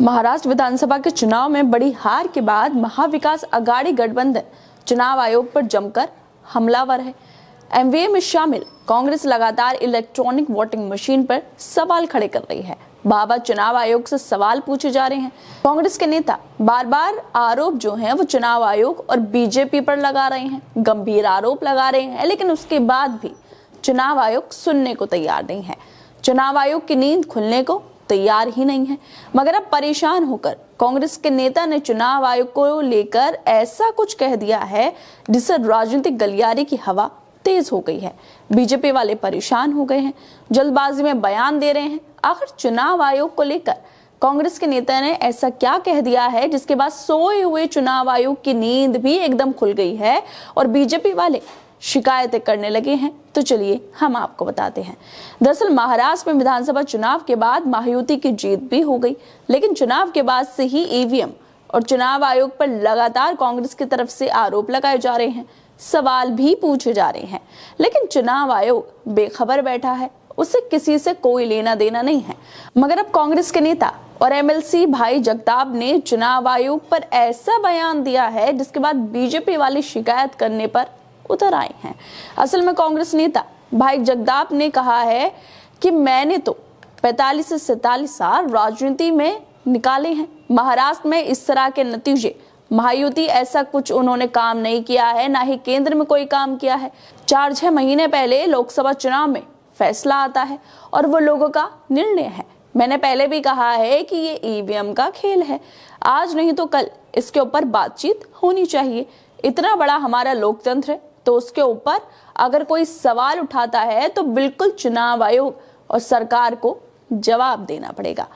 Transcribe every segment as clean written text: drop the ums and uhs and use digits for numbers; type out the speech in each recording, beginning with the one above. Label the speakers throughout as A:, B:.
A: महाराष्ट्र विधानसभा के चुनाव में बड़ी हार के बाद महाविकास आघाड़ी गठबंधन चुनाव आयोग पर जमकर हमलावर है। एमवीए में शामिल कांग्रेस लगातार इलेक्ट्रॉनिक वोटिंग मशीन पर सवाल खड़े कर रही है। बाबा चुनाव आयोग से सवाल पूछे जा रहे हैं। कांग्रेस के नेता बार बार आरोप जो हैं वो चुनाव आयोग और बीजेपी पर लगा रहे हैं, गंभीर आरोप लगा रहे हैं, लेकिन उसके बाद भी चुनाव आयोग सुनने को तैयार नहीं है। चुनाव आयोग की नींद खुलने को तैयार ही नहीं है। मगर अब परेशान होकर कांग्रेस के नेता ने चुनाव आयोग को लेकर ऐसा कुछ कह दिया है जिससे राजनीतिक गलियारे की हवा तेज हो गई है। बीजेपी वाले परेशान हो गए हैं, जल्दबाजी में बयान दे रहे हैं। आखिर चुनाव आयोग को लेकर कांग्रेस के नेता ने ऐसा क्या कह दिया है जिसके बाद सोए हुए चुनाव आयोग की नींद भी एकदम खुल गई है और बीजेपी वाले शिकायतें करने लगे हैं। तो चलिए हम आपको बताते हैं। दरअसल महाराष्ट्र में विधानसभा चुनाव के बाद महायुति की जीत भी हो गई, लेकिन चुनाव के बाद से ही ईवीएम और चुनाव आयोग पर लगातार कांग्रेस की तरफ से आरोप लगाए जा रहे हैं, सवाल भी पूछे जा रहे हैं। लेकिन चुनाव आयोग बेखबर बैठा है, उससे किसी से कोई लेना देना नहीं है। मगर अब कांग्रेस के नेता और एमएलसी भाई जगताप ने चुनाव आयोग पर ऐसा बयान दिया है जिसके बाद बीजेपी वाले शिकायत करने पर उतर आए हैं। असल में कांग्रेस नेता भाई जगताप ने कहा है कि मैंने तो 45 से 47 साल राजनीति में निकाले हैं। महाराष्ट्र में इस तरह के नतीजे, महायुति ऐसा कुछ उन्होंने काम नहीं किया है, ना ही केंद्र में कोई काम किया है। 4-6 महीने पहले लोकसभा चुनाव में फैसला आता है और वो लोगों का निर्णय है। मैंने पहले भी कहा है कि ये ईवीएम का खेल है, आज नहीं तो कल इसके ऊपर बातचीत होनी चाहिए। इतना बड़ा हमारा लोकतंत्र है तो उसके ऊपर अगर कोई सवाल उठाता है तो बिल्कुल चुनाव आयोग और सरकार को जवाब देना पड़ेगा।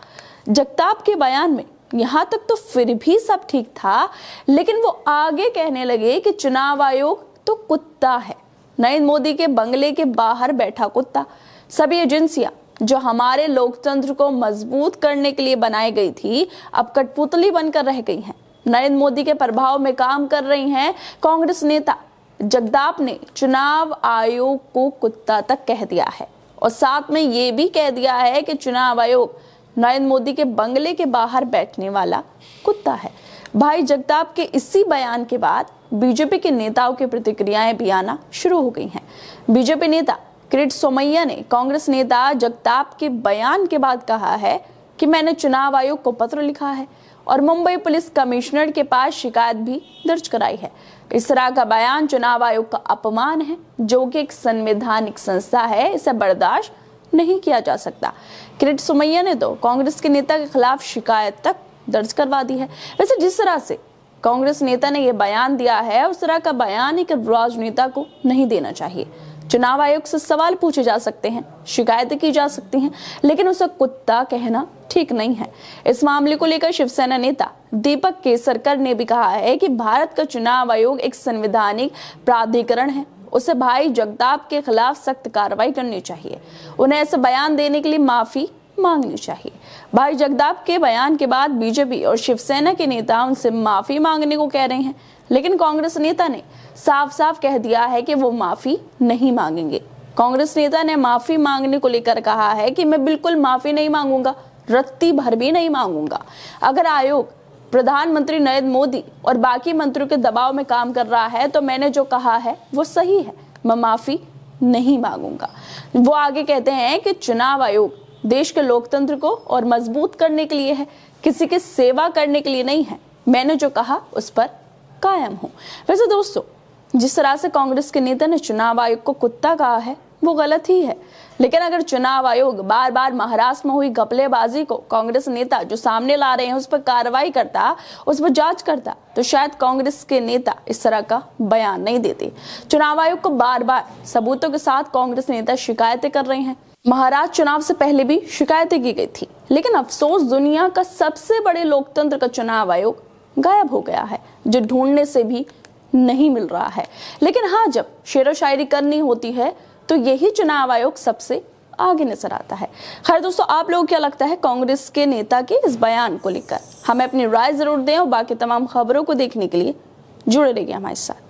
A: जगताप के बयान में यहाँ तक तो फिर भी सब ठीक था, लेकिन वो आगे कहने लगे कि चुनाव आयोग तो कुत्ता है, नरेंद्र मोदी के बंगले के बाहर बैठा कुत्ता। सभी एजेंसियां जो हमारे लोकतंत्र को मजबूत करने के लिए बनाई गई थी अब कठपुतली बनकर रह गई हैं, नरेंद्र मोदी के प्रभाव में काम कर रही हैं। कांग्रेस नेता जगताप ने चुनाव आयोग को कुत्ता तक कह दिया है और साथ में ये भी कह दिया है कि चुनाव आयोग नरेंद्र मोदी के बंगले के बाहर बैठने वाला कुत्ता है। भाई जगताप के इसी बयान के बाद बीजेपी के नेताओं की प्रतिक्रियाएं भी आना शुरू हो गई हैं। बीजेपी नेता किरीट सोमैया ने कांग्रेस नेता जगताप के बयान के बाद कहा है कि मैंने चुनाव आयोग को पत्र लिखा है और मुंबई पुलिस कमिश्नर के पास शिकायत भी दर्ज कराई है। इस तरह का बयान चुनाव आयोग का अपमान है, जो कि एक संवैधानिक संस्था है, इसे बर्दाश्त नहीं किया जा सकता। किरीट सोमैया ने तो कांग्रेस के नेता के खिलाफ शिकायत तक दर्ज करवा दी है। वैसे जिस तरह से कांग्रेस नेता ने यह बयान दिया है उस तरह का बयान एक राजनेता को नहीं देना चाहिए। चुनाव आयोग से सवाल पूछे जा सकते हैं, शिकायतें की जा सकती हैं, लेकिन उसे कुत्ता कहना ठीक नहीं है। इस मामले को लेकर शिवसेना नेता दीपक केसरकर ने भी कहा है कि भारत का चुनाव आयोग एक संवैधानिक प्राधिकरण है, उसे भाई जगताप के खिलाफ सख्त कार्रवाई करनी चाहिए, उन्हें ऐसे बयान देने के लिए माफी मांगनी चाहिए। भाई जगताप के बयान के बाद बीजेपी और शिवसेना के नेता उनसे माफी मांगने को कह रहे हैं, लेकिन कांग्रेस नेता ने साफ साफ कह दिया है कि वो माफी नहीं मांगेंगे। कांग्रेस नेता ने माफी मांगने को लेकर कहा है कि मैं बिल्कुल माफी नहीं मांगूंगा, रत्ती भर भी नहीं मांगूंगा। अगर आयोग प्रधानमंत्री नरेंद्र मोदी और बाकी मंत्रियों के दबाव में काम कर रहा है तो मैंने जो कहा है वो सही है, मैं माफी नहीं मांगूंगा। वो आगे कहते हैं कि चुनाव आयोग देश के लोकतंत्र को और मजबूत करने के लिए है, किसी की सेवा करने के लिए नहीं है। मैंने जो कहा उस पर कायम हूं। वैसे दोस्तों, जिस तरह से कांग्रेस के नेता ने चुनाव आयोग को कुत्ता कहा है वो गलत ही है, लेकिन अगर चुनाव आयोग बार बार महाराष्ट्र में हुई घपलेबाजी को कांग्रेस नेता जो सामने ला रहे हैं उस पर कार्रवाई करता, उस पर जांच करता, तो शायद कांग्रेस के नेता इस तरह का बयान नहीं देते। चुनाव आयोग को बार बार सबूतों के साथ कांग्रेस नेता शिकायतें कर रहे हैं। महाराष्ट्र चुनाव से पहले भी शिकायतें की गई थी, लेकिन अफसोस दुनिया का सबसे बड़े लोकतंत्र का चुनाव आयोग गायब हो गया है, जो ढूंढने से भी नहीं मिल रहा है। लेकिन हाँ, जब शेरो शायरी करनी होती है तो यही चुनाव आयोग सबसे आगे नजर आता है। खैर दोस्तों, आप लोगों को क्या लगता है कांग्रेस के नेता के इस बयान को लेकर? हमें अपनी राय जरूर दें और बाकी तमाम खबरों को देखने के लिए जुड़े रहिए हमारे साथ।